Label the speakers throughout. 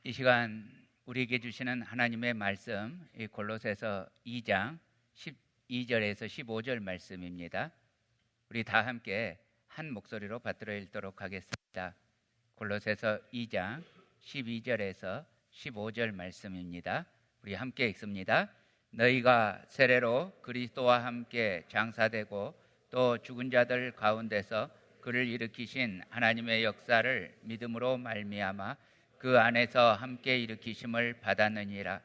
Speaker 1: 이 시간 우리에게 주시는 하나님의 말씀, 이 골로새서 2장 12절에서 15절 말씀입니다. 우리 다 함께 한 목소리로 받들어 읽도록 하겠습니다. 골로새서 2장 12절에서 15절 말씀입니다. 우리 함께 읽습니다. 너희가 세례로 그리스도와 함께 장사되고 또 죽은 자들 가운데서 그를 일으키신 하나님의 역사를 믿음으로 말미암아 그 안에서 함께 일으키심을 받았느니라.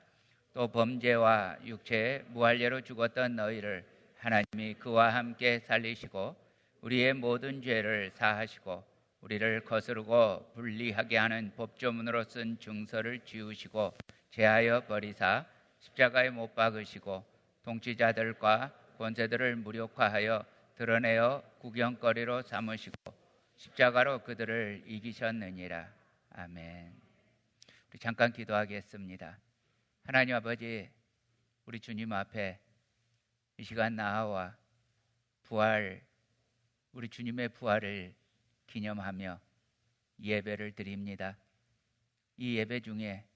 Speaker 1: 또 범죄와 육체의 무할례로 죽었던 너희를 하나님이 그와 함께 살리시고 우리의 모든 죄를 사하시고 우리를 거스르고 불리하게 하는 법조문으로 쓴 증서를 지우시고 제하여 버리사 십자가에 못 박으시고 통치자들과 권세들을 무력화하여 드러내어 구경거리로 삼으시고 십자가로 그들을 이기셨느니라. 아멘. 우리 잠깐 기도하겠습니다. 하나님 아버지, 우리 주님 앞에 이 시간 나와 부활, 우리 주님의 부활을 기념하며 예배를 드립니다. 이 예배 중에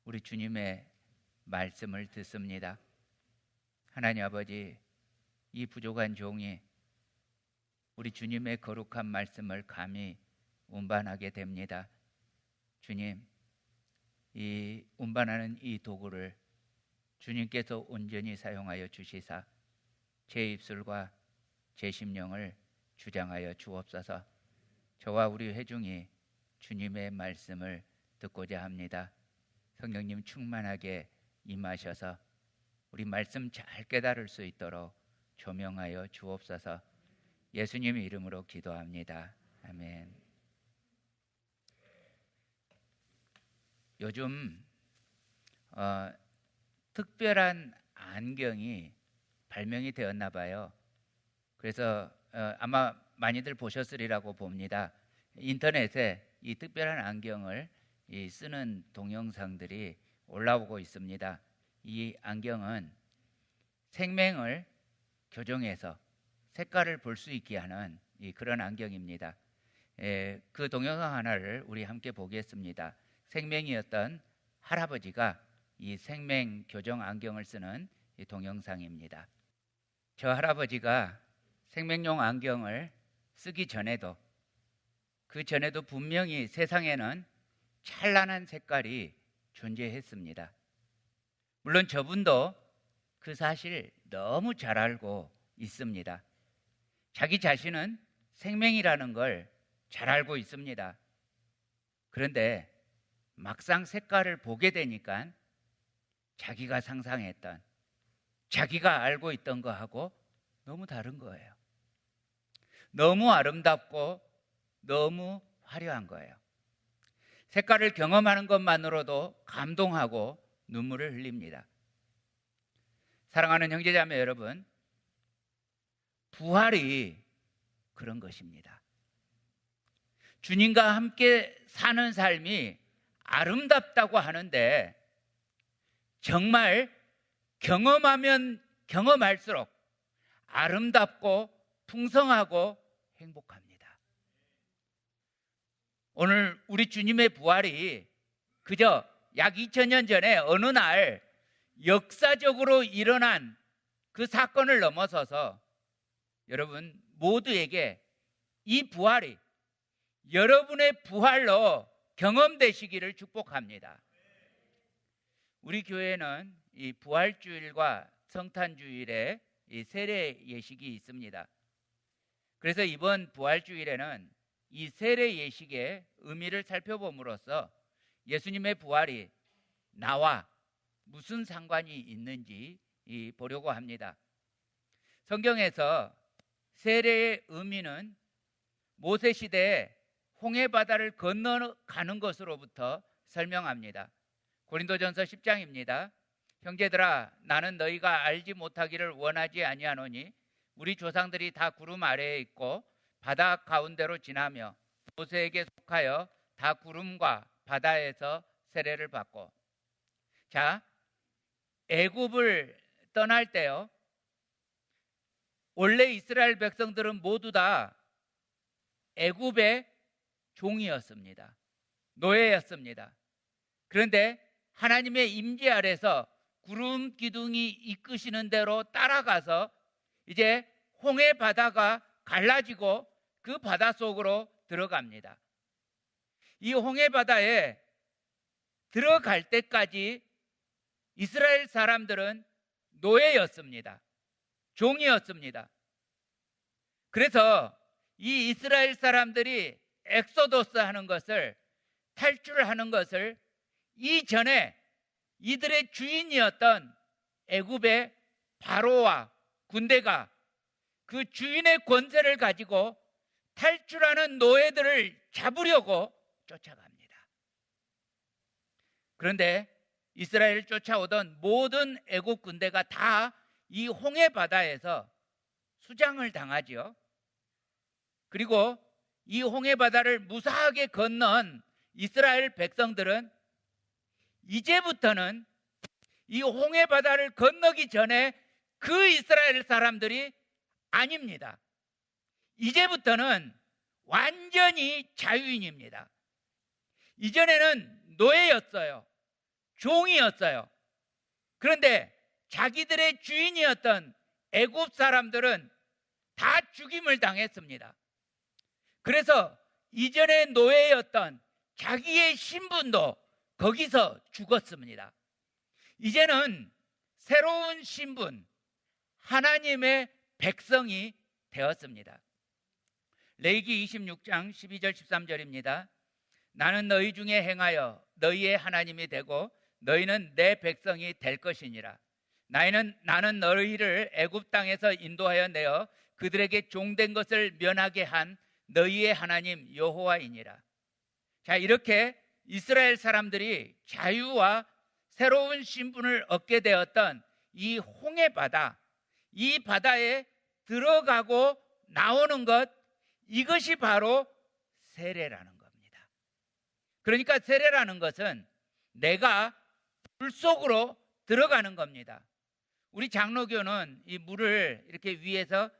Speaker 1: 우리 주님의 말씀을 듣습니다. 하나님 아버지, 이 부족한 종이 우리 주님의 거룩한 말씀을 감히 운반하게 됩니다. 주님, 이 운반하는 이 도구를 주님께서 온전히 사용하여 주시사 제 입술과 제 심령을 주장하여 주옵소서. 저와 우리 회중이 주님의 말씀을 듣고자 합니다. 성령님 충만하게 임하셔서 우리 말씀 잘 깨달을 수 있도록 조명하여 주옵소서. 예수님의 이름으로 기도합니다. 아멘. 요즘 특별한 안경이 발명이 되었나 봐요. 그래서 아마 많이들 보셨으리라고 봅니다. 인터넷에 이 특별한 안경을 쓰는 동영상들이 올라오고 있습니다. 이 안경은 생명을 교정해서 색깔을 볼 수 있게 하는 그런 안경입니다. 그 동영상 하나를 우리 함께 보겠습니다. 생명이었던 할아버지가 이 생명 교정 안경을 쓰는 이 동영상입니다. 저 할아버지가 생명용 안경을 쓰기 전에도 그 전에도 분명히 세상에는 찬란한 색깔이 존재했습니다. 물론 저분도 그 사실 너무 잘 알고 있습니다. 자기 자신은 생명이라는 걸 잘 알고 있습니다. 그런데 막상 색깔을 보게 되니까 자기가 상상했던, 자기가 알고 있던 거하고 너무 다른 거예요. 너무 아름답고 너무 화려한 거예요. 색깔을 경험하는 것만으로도 감동하고 눈물을 흘립니다. 사랑하는 형제자매 여러분, 부활이 그런 것입니다. 주님과 함께 사는 삶이 아름답다고 하는데 정말 경험하면 경험할수록 아름답고 풍성하고 행복합니다. 오늘 우리 주님의 부활이 그저 약 2000년 전에 어느 날 역사적으로 일어난 그 사건을 넘어서서 여러분 모두에게 이 부활이 여러분의 부활로 경험되시기를 축복합니다. 우리 교회는 이 부활주일과 성탄주일에 이 세례 예식이 있습니다. 그래서 이번 부활주일에는 이 세례 예식의 의미를 살펴봄으로써 예수님의 부활이 나와 무슨 상관이 있는지 보려고 합니다. 성경에서 세례의 의미는 모세 시대에 홍해바다를 건너가는 것으로부터 설명합니다. 고린도전서 10장입니다. 형제들아, 나는 너희가 알지 못하기를 원하지 아니하노니 우리 조상들이 다 구름 아래에 있고 바다 가운데로 지나며 모세에게 속하여 다 구름과 바다에서 세례를 받고. 자, 애굽을 떠날 때요, 원래 이스라엘 백성들은 모두 다 애굽의 종이었습니다. 노예였습니다. 그런데 하나님의 임재 아래서 구름 기둥이 이끄시는 대로 따라가서 이제 홍해 바다가 갈라지고 그 바다 속으로 들어갑니다. 이 홍해 바다에 들어갈 때까지 이스라엘 사람들은 노예였습니다. 종이었습니다. 그래서 이 이스라엘 사람들이 엑소도스 하는 것을, 탈출하는 것을 이전에 이들의 주인이었던 애굽의 바로와 군대가 그 주인의 권세를 가지고 탈출하는 노예들을 잡으려고 쫓아갑니다. 그런데 이스라엘을 쫓아오던 모든 애굽 군대가 다 이 홍해 바다에서 수장을 당하지요. 그리고 이 홍해 바다를 무사하게 건넌 이스라엘 백성들은 이제부터는 이 홍해 바다를 건너기 전에 그 이스라엘 사람들이 아닙니다. 이제부터는 완전히 자유인입니다. 이전에는 노예였어요. 종이었어요. 그런데 자기들의 주인이었던 애굽 사람들은 다 죽임을 당했습니다. 그래서 이전에 노예였던 자기의 신분도 거기서 죽었습니다. 이제는 새로운 신분, 하나님의 백성이 되었습니다. 레위기 26장 12절 13절입니다. 나는 너희 중에 행하여 너희의 하나님이 되고 너희는 내 백성이 될 것이니라. 나는 너희를 애굽 땅에서 인도하여 내어 그들에게 종된 것을 면하게 한 너희의 하나님 여호와이니라. 자, 이렇게 이스라엘 사람들이 자유와 새로운 신분을 얻게 되었던 이 홍해 바다, 이 바다에 들어가고 나오는 것, 이것이 바로 세례라는 겁니다. 그러니까 세례라는 것은 내가 물 속으로 들어가는 겁니다. 우리 장로교는 이 물을 이렇게 위에서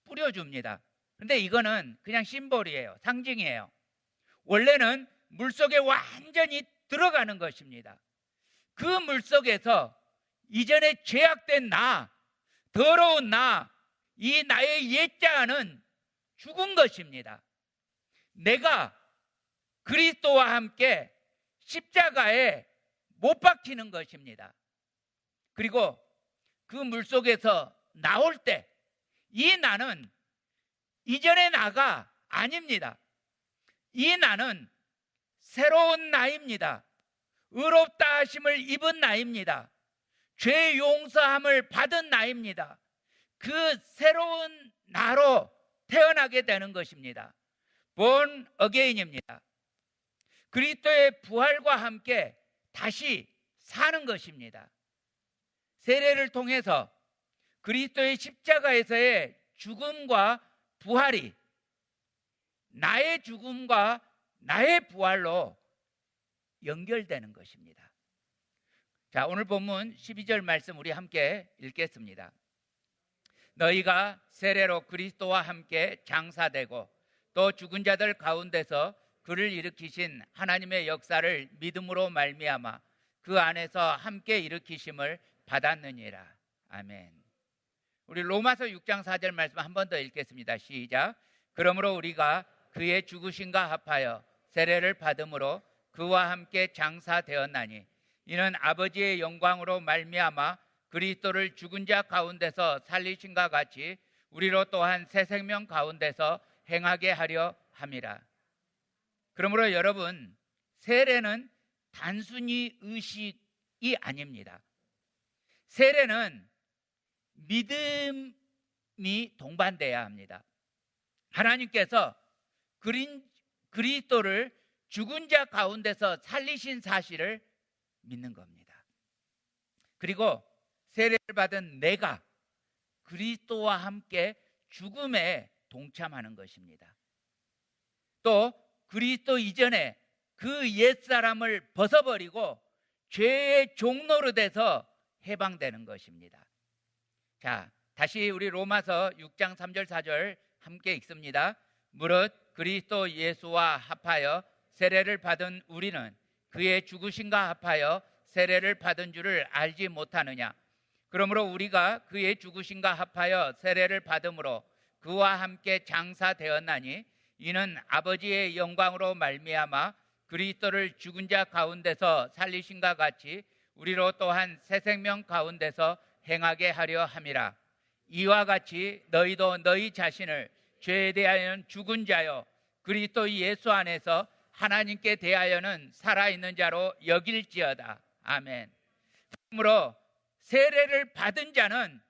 Speaker 1: 뿌려줍니다. 그런데 이거는 그냥 심볼이에요. 상징이에요. 원래는 물 속에 완전히 들어가는 것입니다. 그 물 속에서 이전에 죄악된 나, 더러운 나, 이 나의 옛자는 죽은 것입니다. 내가 그리스도와 함께 십자가에 못 박히는 것입니다. 그리고 그 물 속에서 나올 때 이 나는 이전의 나가 아닙니다. 이 나는 새로운 나입니다. 의롭다 하심을 입은 나입니다. 죄 용서함을 받은 나입니다. 그 새로운 나로 태어나게 되는 것입니다. born again입니다. 그리스도의 부활과 함께 다시 사는 것입니다. 세례를 통해서 그리스도의 십자가에서의 죽음과 부활이 나의 죽음과 나의 부활로 연결되는 것입니다. 자, 오늘 본문 12절 말씀 우리 함께 읽겠습니다. 너희가 세례로 그리스도와 함께 장사되고 또 죽은 자들 가운데서 그를 일으키신 하나님의 역사를 믿음으로 말미암아 그 안에서 함께 일으키심을 받았느니라. 아멘. 우리 로마서 6장 4절 말씀 한 번 더 읽겠습니다. 시작. 그러므로 우리가 그의 죽으심과 합하여 세례를 받음으로 그와 함께 장사되었나니 이는 아버지의 영광으로 말미암아 그리스도를 죽은 자 가운데서 살리신과 같이 우리로 또한 새 생명 가운데서 행하게 하려 함이라. 그러므로 여러분, 세례는 단순히 의식이 아닙니다. 세례는 믿음이 동반돼야 합니다. 하나님께서 그리스도를 죽은 자 가운데서 살리신 사실을 믿는 겁니다. 그리고 세례를 받은 내가 그리스도와 함께 죽음에 동참하는 것입니다. 또 그리스도 이전에 그 옛사람을 벗어버리고 죄의 종로로 돼서 해방되는 것입니다. 자, 다시 우리 로마서 6장 3절 4절 함께 읽습니다. 무릇 그리스도 예수와 합하여 세례를 받은 우리는 그의 죽으심과 합하여 세례를 받은 줄을 알지 못하느냐. 그러므로 우리가 그의 죽으심과 합하여 세례를 받음으로 그와 함께 장사되었나니 이는 아버지의 영광으로 말미암아 그리스도를 죽은 자 가운데서 살리신과 같이 우리로 또한 새 생명 가운데서 행하게 하려 함이라. 이와 같이 너희도 너희 자신을 죄에 대하여는 죽은 자요 그리스도 예수 안에서 하나님께 대하여는 살아있는 자로 여길지어다. 아멘. 그러므로 세례를 받은 자는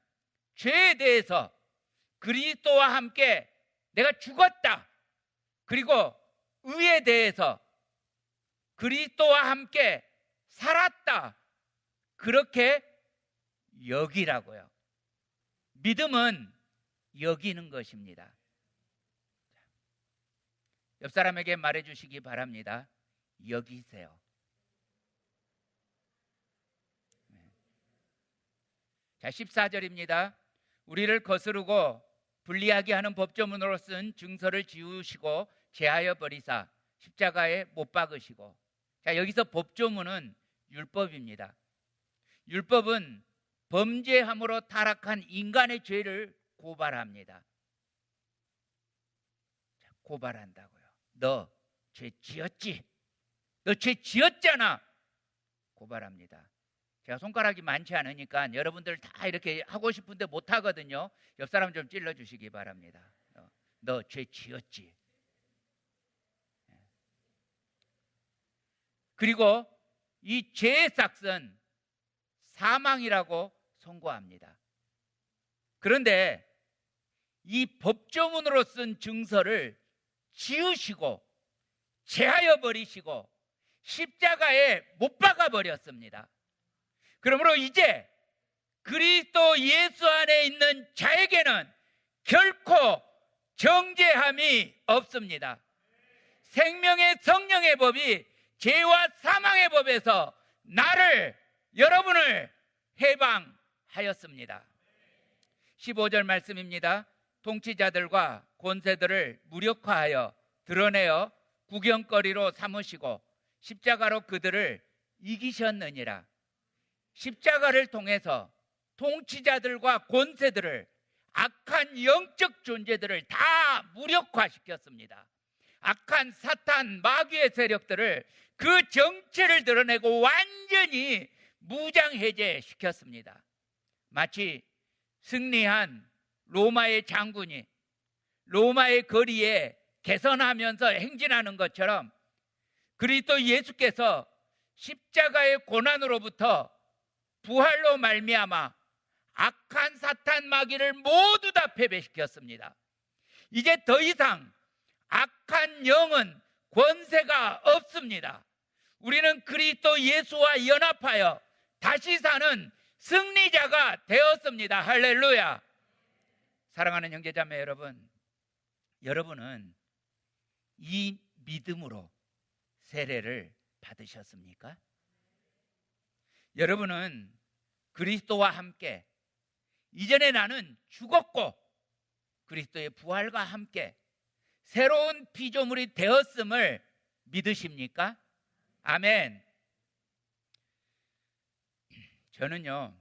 Speaker 1: 죄에 대해서 그리스도와 함께 내가 죽었다. 그리고 의에 대해서 그리스도와 함께 살았다. 그렇게 여기라고요. 믿음은 여기는 것입니다. 옆 사람에게 말해주시기 바랍니다. 여기세요. 자, 14절입니다. 우리를 거스르고 불리하게 하는 법조문으로 쓴 증서를 지우시고 제하여 버리사 십자가에 못 박으시고. 자, 여기서 법조문은 율법입니다. 율법은 범죄함으로 타락한 인간의 죄를 고발합니다. 자, 고발한다고요. 너 죄 지었지? 너 죄 지었잖아. 고발합니다. 제가 손가락이 많지 않으니까 여러분들 다 이렇게 하고 싶은데 못 하거든요. 옆 사람 좀 찔러 주시기 바랍니다. 너 죄 지었지? 그리고 이 죄의 삭은 사망이라고 선고합니다. 그런데 이 법조문으로 쓴 증서를 지우시고 제하여 버리시고 십자가에 못 박아 버렸습니다. 그러므로 이제 그리스도 예수 안에 있는 자에게는 결코 정죄함이 없습니다. 생명의 성령의 법이 죄와 사망의 법에서 나를, 여러분을 해방하였습니다. 15절 말씀입니다. 통치자들과 권세들을 무력화하여 드러내어 구경거리로 삼으시고 십자가로 그들을 이기셨느니라. 십자가를 통해서 통치자들과 권세들을, 악한 영적 존재들을 다 무력화시켰습니다. 악한 사탄, 마귀의 세력들을, 그 정체를 드러내고 완전히 무장해제시켰습니다. 마치 승리한 로마의 장군이 로마의 거리에 개선하면서 행진하는 것처럼 그리스도 예수께서 십자가의 고난으로부터 부활로 말미암아 악한 사탄 마귀를 모두 다 패배시켰습니다. 이제 더 이상 악한 영은 권세가 없습니다. 우리는 그리스도 예수와 연합하여 다시 사는 승리자가 되었습니다. 할렐루야. 사랑하는 형제자매 여러분, 여러분은 이 믿음으로 세례를 받으셨습니까? 여러분은 그리스도와 함께 이전에 나는 죽었고 그리스도의 부활과 함께 새로운 피조물이 되었음을 믿으십니까? 아멘. 저는요,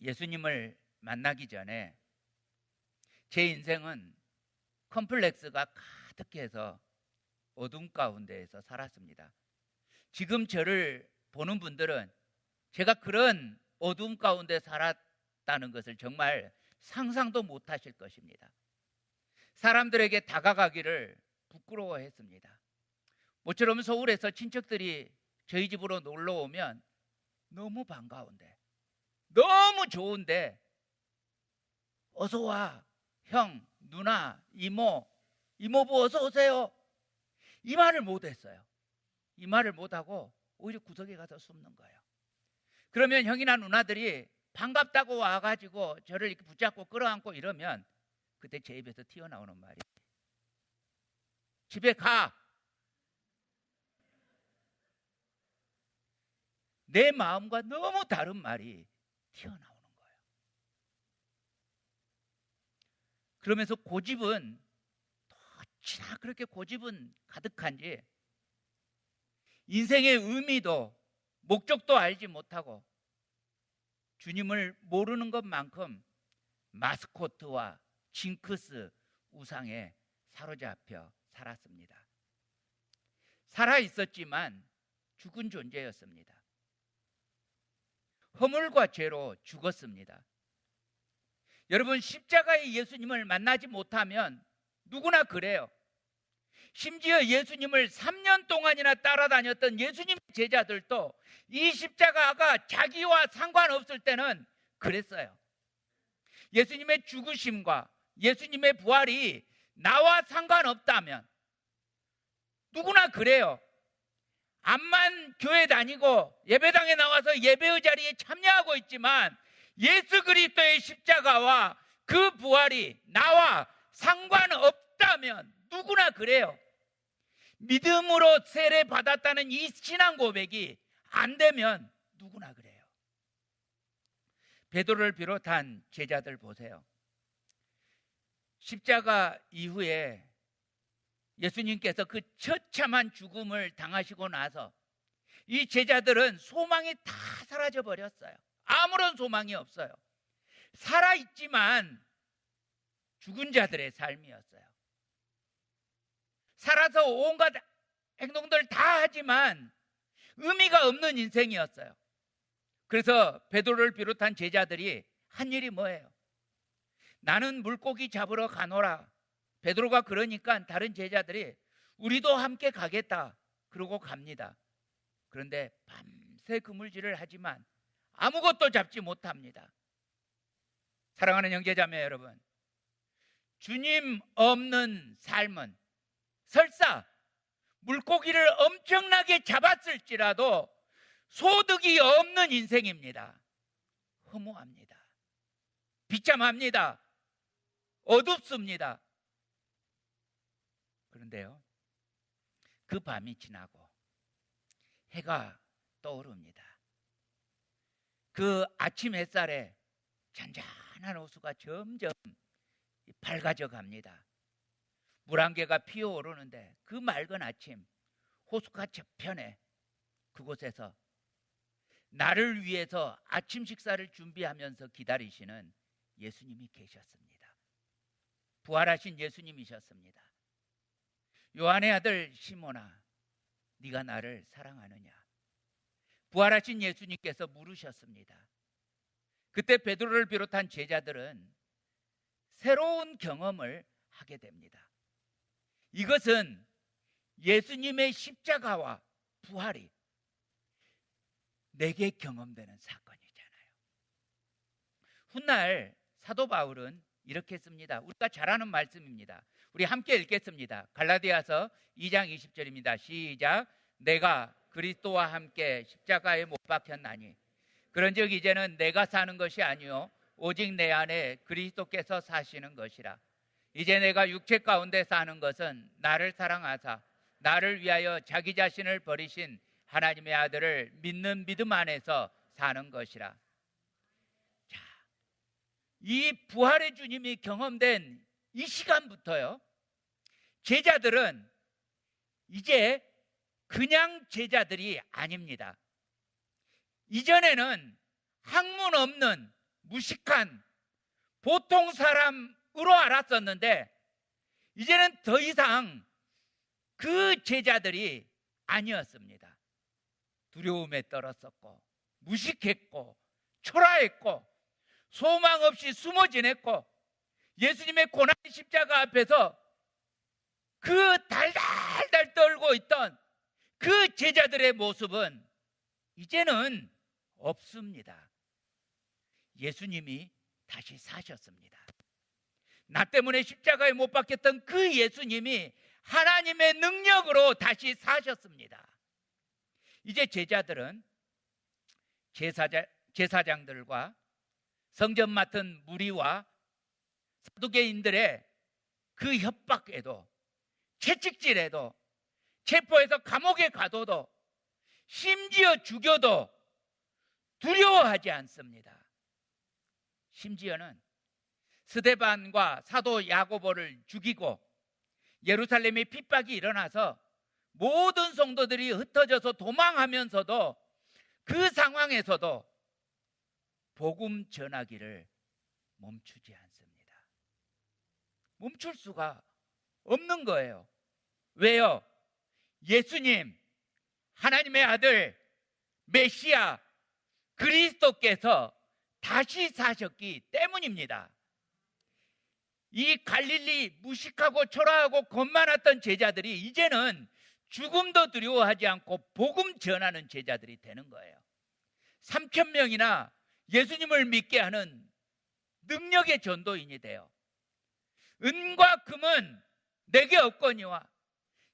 Speaker 1: 예수님을 만나기 전에 제 인생은 컴플렉스가 가득해서 어둠 가운데에서 살았습니다. 지금 저를 보는 분들은 제가 그런 어둠 가운데 살았다는 것을 정말 상상도 못 하실 것입니다. 사람들에게 다가가기를 부끄러워했습니다. 모처럼 서울에서 친척들이 저희 집으로 놀러 오면 너무 반가운데, 너무 좋은데 어서 와, 형, 누나, 이모, 이모부 어서 오세요. 이 말을 못했어요. 이 말을 못하고 오히려 구석에 가서 숨는 거예요. 그러면 형이나 누나들이 반갑다고 와가지고 저를 이렇게 붙잡고 끌어안고 이러면 그때 제 입에서 튀어나오는 말이 집에 가. 내 마음과 너무 다른 말이 튀어나오는 거예요. 그러면서 고집은 어찌나 그렇게 고집은 가득한지 인생의 의미도 목적도 알지 못하고 주님을 모르는 것만큼 마스코트와 징크스 우상에 사로잡혀 살았습니다. 살아 있었지만 죽은 존재였습니다. 허물과 죄로 죽었습니다. 여러분, 십자가의 예수님을 만나지 못하면 누구나 그래요. 심지어 예수님을 3년 동안이나 따라다녔던 예수님 제자들도 이 십자가가 자기와 상관없을 때는 그랬어요. 예수님의 죽으심과 예수님의 부활이 나와 상관없다면 누구나 그래요. 암만 교회 다니고 예배당에 나와서 예배의 자리에 참여하고 있지만 예수 그리스도의 십자가와 그 부활이 나와 상관없다면 누구나 그래요. 믿음으로 세례 받았다는 이 신앙 고백이 안 되면 누구나 그래요. 베드로를 비롯한 제자들 보세요. 십자가 이후에 예수님께서 그 처참한 죽음을 당하시고 나서 이 제자들은 소망이 다 사라져 버렸어요. 아무런 소망이 없어요. 살아있지만 죽은 자들의 삶이었어요. 살아서 온갖 행동들 다 하지만 의미가 없는 인생이었어요. 그래서 베드로를 비롯한 제자들이 한 일이 뭐예요? 나는 물고기 잡으러 가노라. 베드로가 그러니까 다른 제자들이 우리도 함께 가겠다. 그러고 갑니다. 그런데 밤새 그물질을 하지만 아무것도 잡지 못합니다. 사랑하는 형제자매 여러분, 주님 없는 삶은 설사 물고기를 엄청나게 잡았을지라도 소득이 없는 인생입니다. 허무합니다. 비참합니다. 어둡습니다. 그런데요, 그 밤이 지나고 해가 떠오릅니다. 그 아침 햇살에 잔잔한 호수가 점점 밝아져 갑니다. 물안개가 피어오르는데 그 맑은 아침 호수가 저편에 그곳에서 나를 위해서 아침 식사를 준비하면서 기다리시는 예수님이 계셨습니다. 부활하신 예수님이셨습니다. 요한의 아들 시몬아, 네가 나를 사랑하느냐? 부활하신 예수님께서 물으셨습니다. 그때 베드로를 비롯한 제자들은 새로운 경험을 하게 됩니다. 이것은 예수님의 십자가와 부활이 내게 경험되는 사건이잖아요. 훗날 사도 바울은 이렇게 씁니다. 우리가 잘 아는 말씀입니다. 우리 함께 읽겠습니다. 갈라디아서 2장 20절입니다. 시작. 내가 그리스도와 함께 십자가에 못 박혔나니 그런즉 이제는 내가 사는 것이 아니요 오직 내 안에 그리스도께서 사시는 것이라. 이제 내가 육체 가운데 사는 것은 나를 사랑하사 나를 위하여 자기 자신을 버리신 하나님의 아들을 믿는 믿음 안에서 사는 것이라. 자, 이 부활의 주님이 경험된 이 시간부터요, 제자들은 이제 그냥 제자들이 아닙니다. 이전에는 학문 없는 무식한 보통 사람으로 알았었는데 이제는 더 이상 그 제자들이 아니었습니다. 두려움에 떨었었고 무식했고 초라했고 소망 없이 숨어 지냈고 예수님의 고난 십자가 앞에서 그 달달달 떨고 있던 그 제자들의 모습은 이제는 없습니다. 예수님이 다시 사셨습니다. 나 때문에 십자가에 못 박혔던 그 예수님이 하나님의 능력으로 다시 사셨습니다. 이제 제자들은 제사장들과 성전 맡은 무리와 사두개인들의 그 협박에도 채찍질에도 체포해서 감옥에 가둬도 심지어 죽여도 두려워하지 않습니다. 심지어는 스데반과 사도 야고보를 죽이고 예루살렘에 핍박이 일어나서 모든 성도들이 흩어져서 도망하면서도 그 상황에서도 복음 전하기를 멈추지 않습니다. 멈출 수가 없는 거예요. 왜요? 예수님, 하나님의 아들, 메시아, 그리스도께서 다시 사셨기 때문입니다. 이 갈릴리 무식하고 초라하고 겁 많았던 제자들이 이제는 죽음도 두려워하지 않고 복음 전하는 제자들이 되는 거예요. 3,000명이나 예수님을 믿게 하는 능력의 전도인이 돼요. 은과 금은 내게 없거니와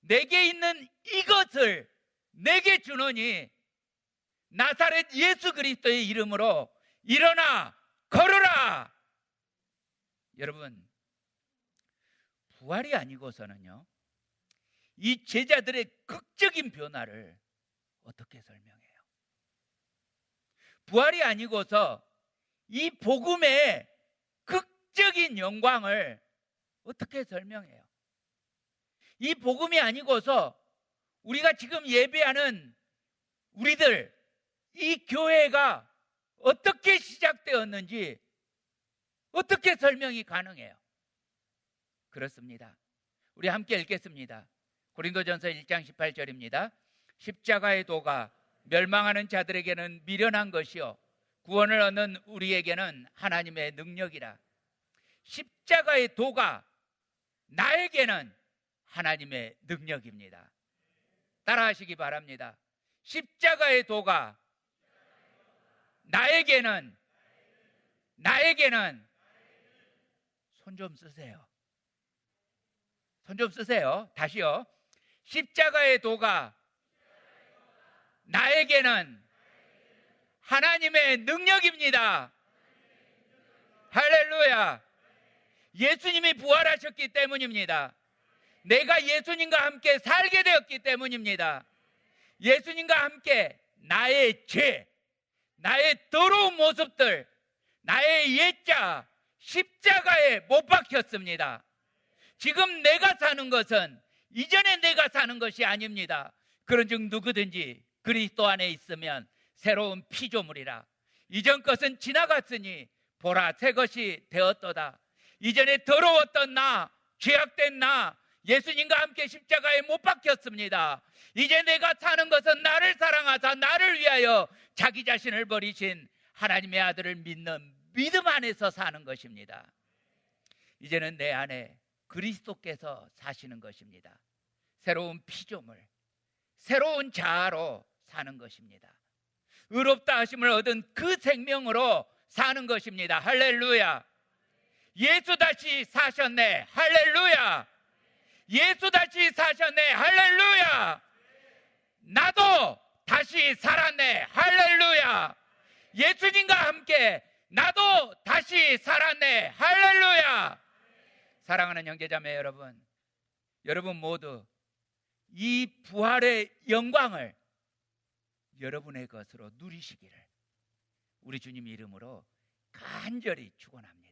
Speaker 1: 내게 있는 이것을 내게 주노니 나사렛 예수 그리스도의 이름으로 일어나 걸어라. 여러분, 부활이 아니고서는요, 이 제자들의 극적인 변화를 어떻게 설명해요? 부활이 아니고서 이 복음의 극적인 영광을 어떻게 설명해요? 이 복음이 아니고서 우리가 지금 예배하는 우리들, 이 교회가 어떻게 시작되었는지 어떻게 설명이 가능해요? 그렇습니다. 우리 함께 읽겠습니다. 고린도전서 1장 18절입니다. 십자가의 도가 멸망하는 자들에게는 미련한 것이요 구원을 얻는 우리에게는 하나님의 능력이라. 십자가의 도가 나에게는 하나님의 능력입니다. 따라하시기 바랍니다. 십자가의 도가 나에게는 손 좀 쓰세요. 손 좀 쓰세요. 다시요. 십자가의 도가 나에게는 하나님의 능력입니다. 할렐루야. 예수님이 부활하셨기 때문입니다. 내가 예수님과 함께 살게 되었기 때문입니다. 예수님과 함께 나의 죄, 나의 더러운 모습들, 나의 옛자 십자가에 못 박혔습니다. 지금 내가 사는 것은 이전에 내가 사는 것이 아닙니다. 그런즉 누구든지 그리스도 안에 있으면 새로운 피조물이라. 이전 것은 지나갔으니 보라 새 것이 되었도다. 이전에 더러웠던 나, 죄악된 나, 예수님과 함께 십자가에 못 박혔습니다. 이제 내가 사는 것은 나를 사랑하사 나를 위하여 자기 자신을 버리신 하나님의 아들을 믿는 믿음 안에서 사는 것입니다. 이제는 내 안에 그리스도께서 사시는 것입니다. 새로운 피조물, 새로운 자아로 사는 것입니다. 의롭다 하심을 얻은 그 생명으로 사는 것입니다. 할렐루야. 예수 다시 사셨네. 할렐루야. 예수 다시 사셨네. 할렐루야. 나도 다시 살았네. 할렐루야. 예수님과 함께 나도 다시 살았네. 할렐루야. 사랑하는 형제자매 여러분, 여러분 모두 이 부활의 영광을 여러분의 것으로 누리시기를 우리 주님 이름으로 간절히 축원합니다.